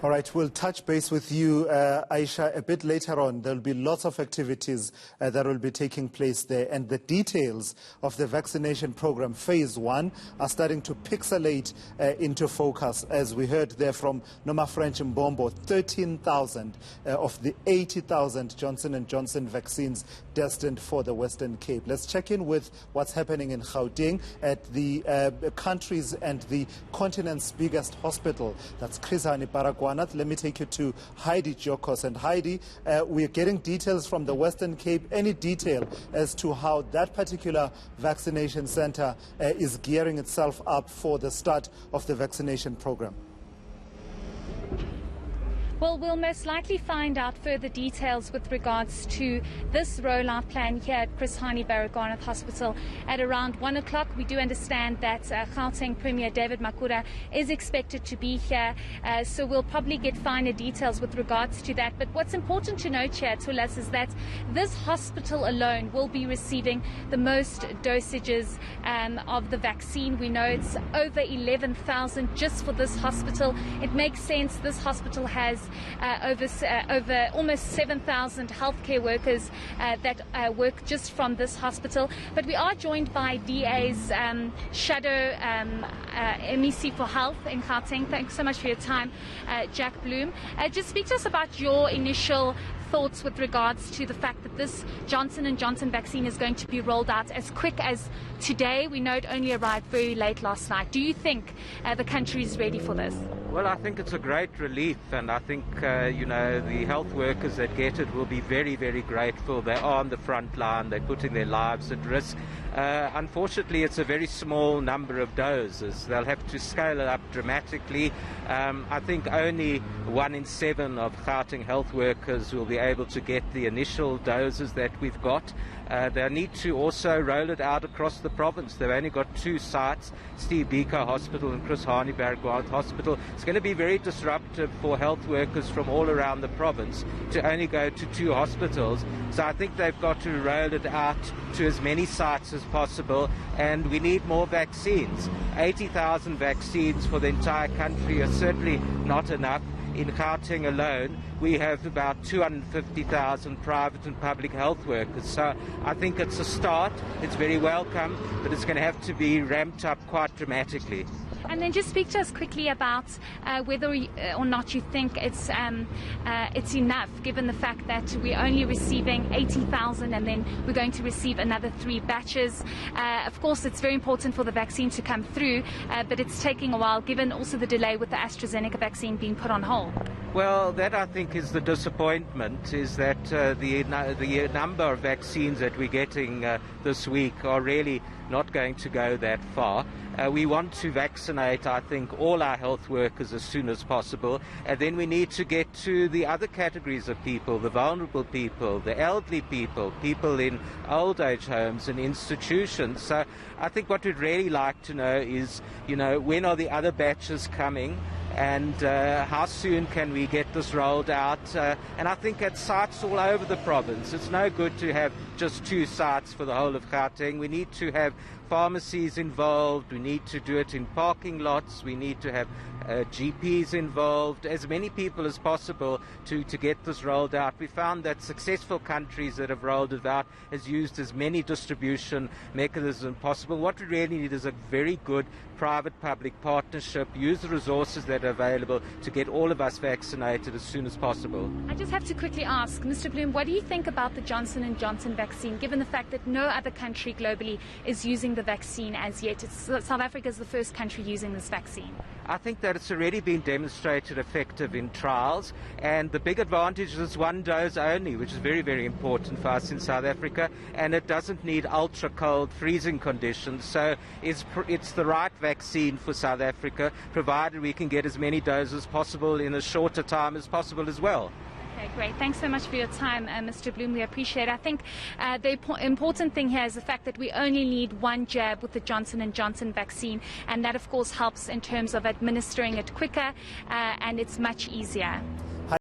All right, we'll touch base with you, Aisha, a bit later on. There will be lots of activities that will be taking place there, and the details of the vaccination program, phase 1, are starting to pixelate into focus. As we heard there from Noma French Mbombo, 13,000 of the 80,000 Johnson & Johnson vaccines destined for the Western Cape. Let's check in with what's happening in Gauteng at the country's and the continent's biggest hospital. That's Hani Baragwanath. Let me take you to Heidi Giokos. And Heidi, we're getting details from the Western Cape. Any detail as to how that particular vaccination center is gearing itself up for the start of the vaccination program? Well, we'll most likely find out further details with regards to this rollout plan here at Hani Baragwanath Hospital at around 1 o'clock. We do understand that Gauteng Premier David Makhura is expected to be here, so we'll probably get finer details with regards to that. But what's important to note here, Tulas, is that this hospital alone will be receiving the most dosages of the vaccine. We know it's over 11,000 just for this hospital. It makes sense. This hospital has over almost 7,000 healthcare workers that work just from this hospital. But we are joined by DA's shadow MEC for Health in Gauteng. Thanks so much for your time, Jack Bloom. Just speak to us about your initial thoughts with regards to the fact that this Johnson & Johnson vaccine is going to be rolled out as quick as today. We know it only arrived very late last night. Do you think the country is ready for this? Well, I think it's a great relief, and I think, the health workers that get it will be very, very grateful. They are on the front line. They're putting their lives at risk. Unfortunately, it's a very small number of doses. They'll have to scale it up dramatically. I think only 1 in 7 of Gauteng health workers will be able to get the initial doses that we've got. They need to also roll it out across the province. They've only got 2 sites, Steve Biko Hospital and Hani Baragwanath Hospital. It's going to be very disruptive for health workers from all around the province to only go to 2 hospitals. So I think they've got to roll it out to as many sites as possible, and we need more vaccines. 80,000 vaccines for the entire country are certainly not enough. In Gauteng alone, we have about 250,000 private and public health workers. So I think it's a start. It's very welcome, but it's going to have to be ramped up quite dramatically. And then just speak to us quickly about whether or not you think it's enough, given the fact that we're only receiving 80,000 and then we're going to receive another 3 batches. Of course, it's very important for the vaccine to come through, but it's taking a while, given also the delay with the AstraZeneca vaccine being put on hold. Well, that I think is the disappointment, is that the number of vaccines that we're getting this week are really not going to go that far. We want to vaccinate, I think, all our health workers as soon as possible, and then we need to get to the other categories of people, the vulnerable people, the elderly people, people in old age homes and institutions. So I think what we'd really like to know is, when are the other batches coming? And how soon can we get this rolled out? And I think at sites all over the province. It's no good to have just 2 sites for the whole of Gauteng. We need to have pharmacies involved. We need to do it in parking lots. We need to have GPs involved, as many people as possible to get this rolled out. We found that successful countries that have rolled it out has used as many distribution mechanisms possible. What we really need is a very good private-public partnership, use the resources that are available to get all of us vaccinated as soon as possible. I just have to quickly ask, Mr. Bloom, what do you think about the Johnson & Johnson vaccine, given the fact that no other country globally is using the vaccine as yet? South Africa is the first country using this vaccine. I think that it's already been demonstrated effective in trials, and the big advantage is 1 dose only, which is very, very important for us in South Africa, and it doesn't need ultra-cold freezing conditions, so it's the right vaccine for South Africa, provided we can get as many doses as possible in as short a time as possible as well. Okay, great. Thanks so much for your time, Mr. Bloom. We appreciate it. I think the important thing here is the fact that we only need 1 jab with the Johnson & Johnson vaccine, and that, of course, helps in terms of administering it quicker, and it's much easier.